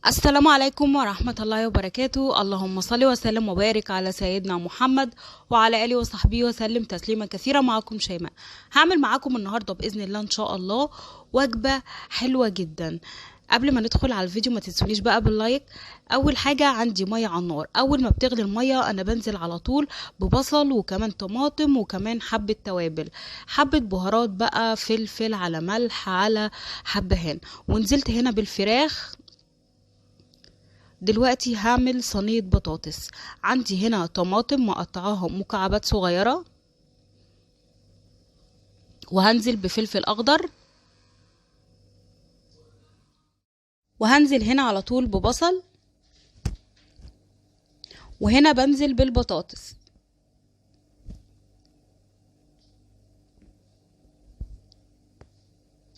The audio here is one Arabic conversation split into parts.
السلام عليكم ورحمة الله وبركاته. اللهم صل وسلم وبارك على سيدنا محمد وعلى آله وصحبه وسلم تسليما كثيرا. معكم شيماء. هعمل معاكم النهاردة بإذن الله إن شاء الله وجبة حلوة جدا. قبل ما ندخل على الفيديو ما تنسونيش بقى باللايك. اول حاجة عندي مية على النار. اول ما بتغلي المية انا بنزل على طول ببصل وكمان طماطم وكمان حبة توابل، حبة بهارات بقى، فلفل على ملح على حبهان، ونزلت هنا بالفراخ. دلوقتي هعمل صينية بطاطس. عندي هنا طماطم مقطعاها مكعبات صغيرة، وهنزل بفلفل اخضر، وهنزل هنا على طول ببصل، وهنا بنزل بالبطاطس.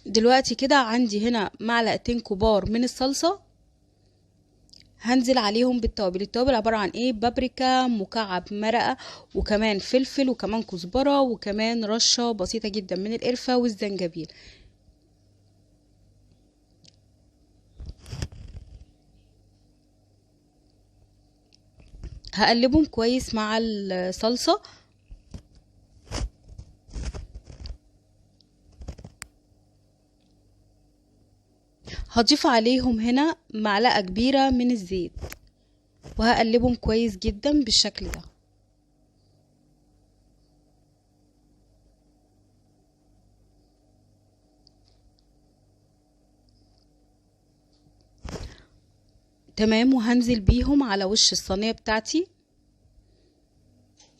دلوقتي كده عندي هنا معلقتين كبار من الصلصة، هنزل عليهم بالتوابل. التوابل عبارة عن ايه؟ بابريكا، مكعب مرقة، وكمان فلفل، وكمان كزبرة، وكمان رشة بسيطة جدا من القرفة والزنجبيل. هقلبهم كويس مع الصلصة. هضيف عليهم هنا معلقة كبيرة من الزيت، وهقلبهم كويس جدا بالشكل ده. تمام، وهنزل بيهم على وش الصينية بتاعتي.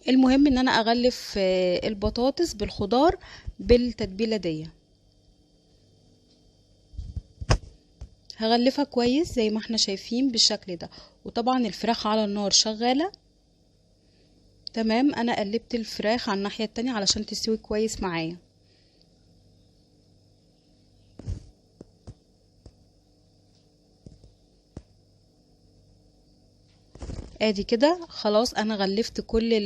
المهم ان انا اغلف البطاطس بالخضار بالتتبيلة دي. هغلفها كويس زي ما احنا شايفين بالشكل ده، وطبعا الفراخ على النار شغالة. تمام، انا قلبت الفراخ على الناحية التانية علشان تستوي كويس معايا. ادي كده خلاص انا غلفت كل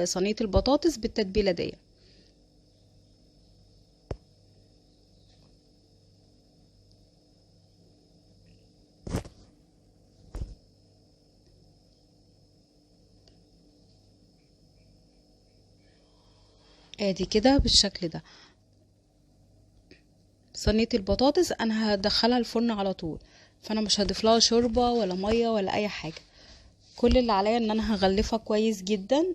صينية البطاطس بالتتبيلة دي. ادي كده بالشكل ده صينية البطاطس انا هدخلها الفرن على طول، فانا مش هضيف لها شوربة ولا مية ولا اي حاجة. كل اللي عليا ان انا هغلفها كويس جدا،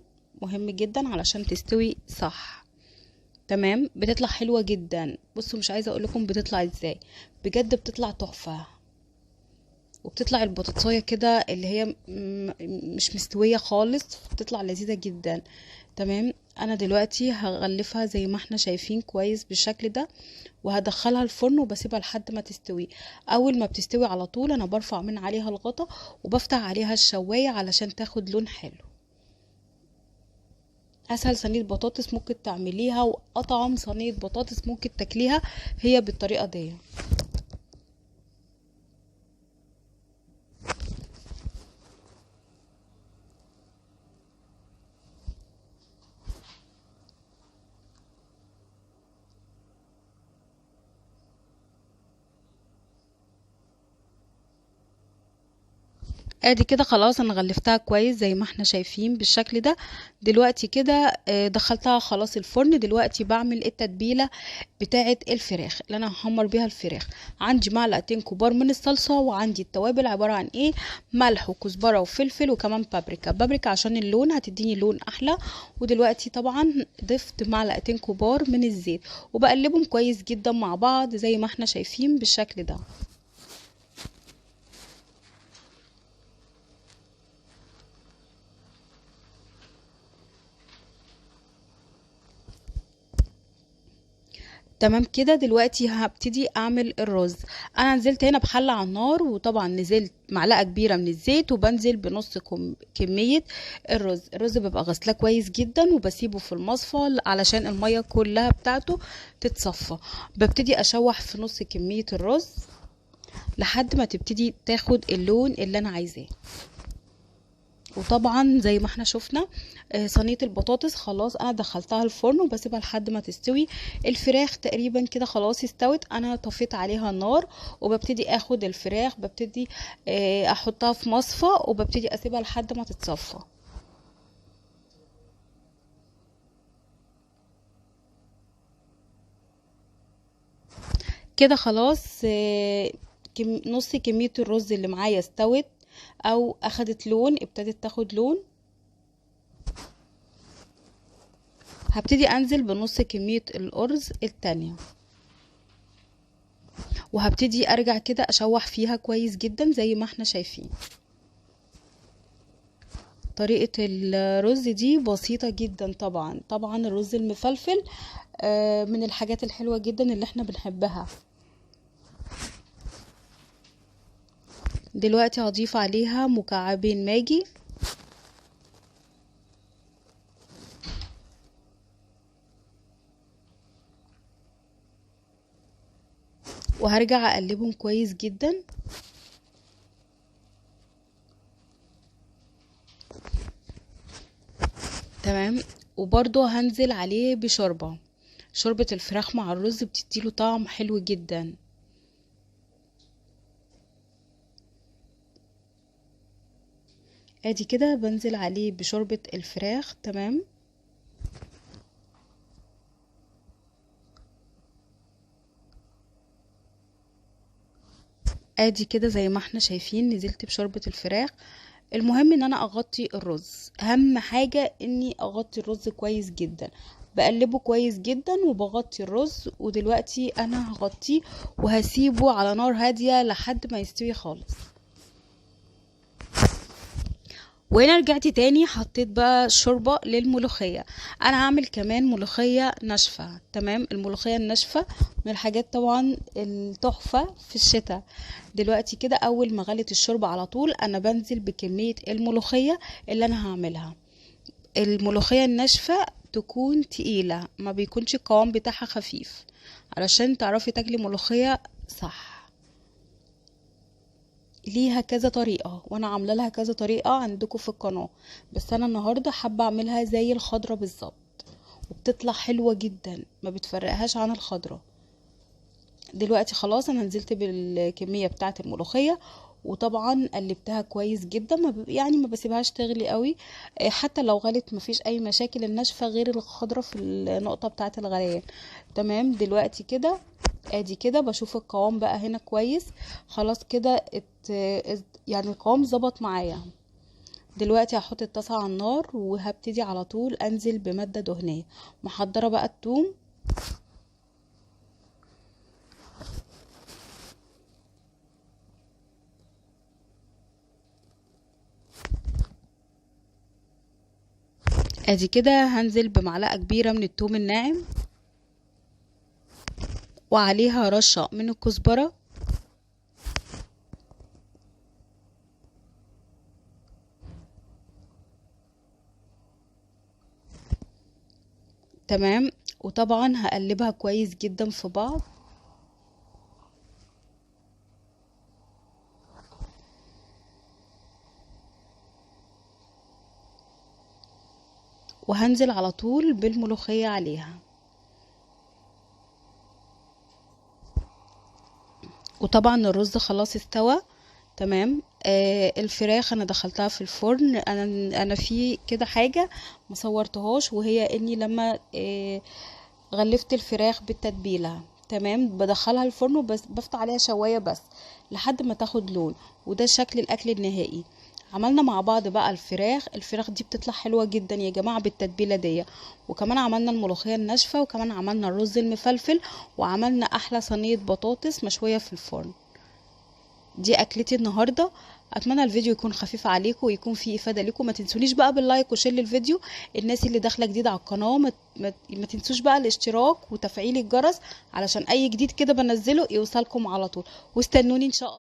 مهم جدا علشان تستوي صح. تمام، بتطلع حلوة جدا. بصوا مش عايزة اقولكم بتطلع ازاي، بجد بتطلع تحفة. وبتطلع البطاطساية كده اللي هي مش مستوية خالص، بتطلع لذيذة جدا. تمام، انا دلوقتي هغلفها زي ما احنا شايفين كويس بالشكل ده، وهدخلها الفرن وبسيبها لحد ما تستوي. اول ما بتستوي على طول انا برفع من عليها الغطا وبفتح عليها الشواية علشان تاخد لون حلو. اسهل صينية بطاطس ممكن تعمليها، واطعم صينية بطاطس ممكن تاكليها هي بالطريقة دي. ادي كده خلاص انا غلفتها كويس زي ما احنا شايفين بالشكل ده. دلوقتي كده دخلتها خلاص الفرن. دلوقتي بعمل التتبيله بتاعه الفراخ اللي انا هحمر بيها الفراخ. عندي معلقتين كبار من الصلصه، وعندي التوابل عباره عن ايه؟ ملح وكزبره وفلفل، وكمان بابريكا عشان اللون، هتديني لون احلى. ودلوقتي طبعا ضفت معلقتين كبار من الزيت، وبقلبهم كويس جدا مع بعض زي ما احنا شايفين بالشكل ده. تمام كده، دلوقتي هبتدي اعمل الرز. انا نزلت هنا بحلة على النار، وطبعا نزلت معلقة كبيرة من الزيت، وبنزل بنص كمية الرز ببقى غسلاه كويس جدا، وبسيبه في المصفى علشان المية كلها بتاعته تتصفى. ببتدي اشوح في نص كمية الرز لحد ما تبتدي تاخد اللون اللي انا عايزاه. وطبعا زي ما احنا شفنا صينيه البطاطس خلاص انا دخلتها الفرن وبسيبها لحد ما تستوي. الفراخ تقريبا كده خلاص استوت، انا طفيت عليها النار وببتدي اخد الفراخ ببتدي احطها في مصفى وببتدي اسيبها لحد ما تتصفى. كده خلاص نص كمية الرز اللي معايا استوت او اخدت لون، ابتدت تاخد لون. هبتدي انزل بنص كمية الارز التانية وهبتدي ارجع كده اشوح فيها كويس جدا زي ما احنا شايفين. طريقة الرز دي بسيطة جدا. طبعا الرز المفلفل من الحاجات الحلوة جدا اللي احنا بنحبها. دلوقتي هضيف عليها مكعبين ماجي وهرجع اقلبهم كويس جدا. تمام. وبرضو هنزل عليه شوربة الفراخ مع الرز بتديله طعم حلو جدا. ادي كده بنزل عليه بشوربة الفراخ. تمام. ادي كده زي ما احنا شايفين نزلت بشوربة الفراخ. المهم ان انا اغطي الرز، اهم حاجة اني اغطي الرز كويس جدا، بقلبه كويس جدا وبغطي الرز. ودلوقتي انا هغطيه وهسيبه على نار هادية لحد ما يستوي خالص. وهنا رجعت تاني حطيت بقى شوربة للملوخية. انا هعمل كمان ملوخية ناشفة. تمام. الملوخية الناشفة من الحاجات طبعا التحفة في الشتاء. دلوقتي كده اول ما غلت الشوربة على طول انا بنزل بكمية الملوخية اللي انا هعملها. الملوخية الناشفة تكون تقيلة، ما بيكونش القوام بتاعها خفيف، علشان تعرفي تاكلي ملوخية صح. ليها كذا طريقة وانا عامله لها كذا طريقة عندكم في القناة، بس انا النهاردة حابة اعملها زي الخضرة بالظبط وبتطلع حلوة جدا، ما بتفرقهاش عن الخضرة. دلوقتي خلاص انا نزلت بالكمية بتاعة الملوخية وطبعا قلبتها كويس جدا، يعني ما بسيبهاش تغلي قوي. حتى لو غلت مفيش اي مشاكل، الناشفة غير الخضرة في النقطة بتاعة الغليان. تمام. دلوقتي كده ادي كده بشوف القوام بقى هنا كويس خلاص كده يعني القوام ظبط معايا. دلوقتي هحط الطاسة على النار وهبتدي على طول انزل بمادة دهنية. محضرة بقى الثوم ادي كده هنزل بمعلقة كبيرة من الثوم الناعم وعليها رشة من الكزبرة تمام. وطبعا هقلبها كويس جدا في بعض. وهنزل على طول بالملوخية عليها. وطبعا الرز خلاص استوى. تمام. الفراخ انا دخلتها في الفرن. انا في كده حاجه ما صورتهاش، وهي اني لما غلفت الفراخ بالتتبيله تمام بدخلها الفرن وبس بفتح عليها شوايه بس لحد ما تاخد لون، وده شكل الاكل النهائي. عملنا مع بعض بقى الفراخ دي بتطلع حلوه جدا يا جماعه بالتتبيله دي. وكمان عملنا الملوخيه الناشفه وكمان عملنا الرز المفلفل وعملنا احلى صينيه بطاطس مشويه في الفرن. دي اكلتي النهارده. اتمنى الفيديو يكون خفيف عليكم ويكون فيه افاده لكم. ما تنسونيش بقى باللايك وشير للفيديو. الناس اللي داخله جديد على القناه ما تنسوش بقى الاشتراك وتفعيل الجرس علشان اي جديد كده بنزله يوصلكم على طول. واستنوني ان شاء الله.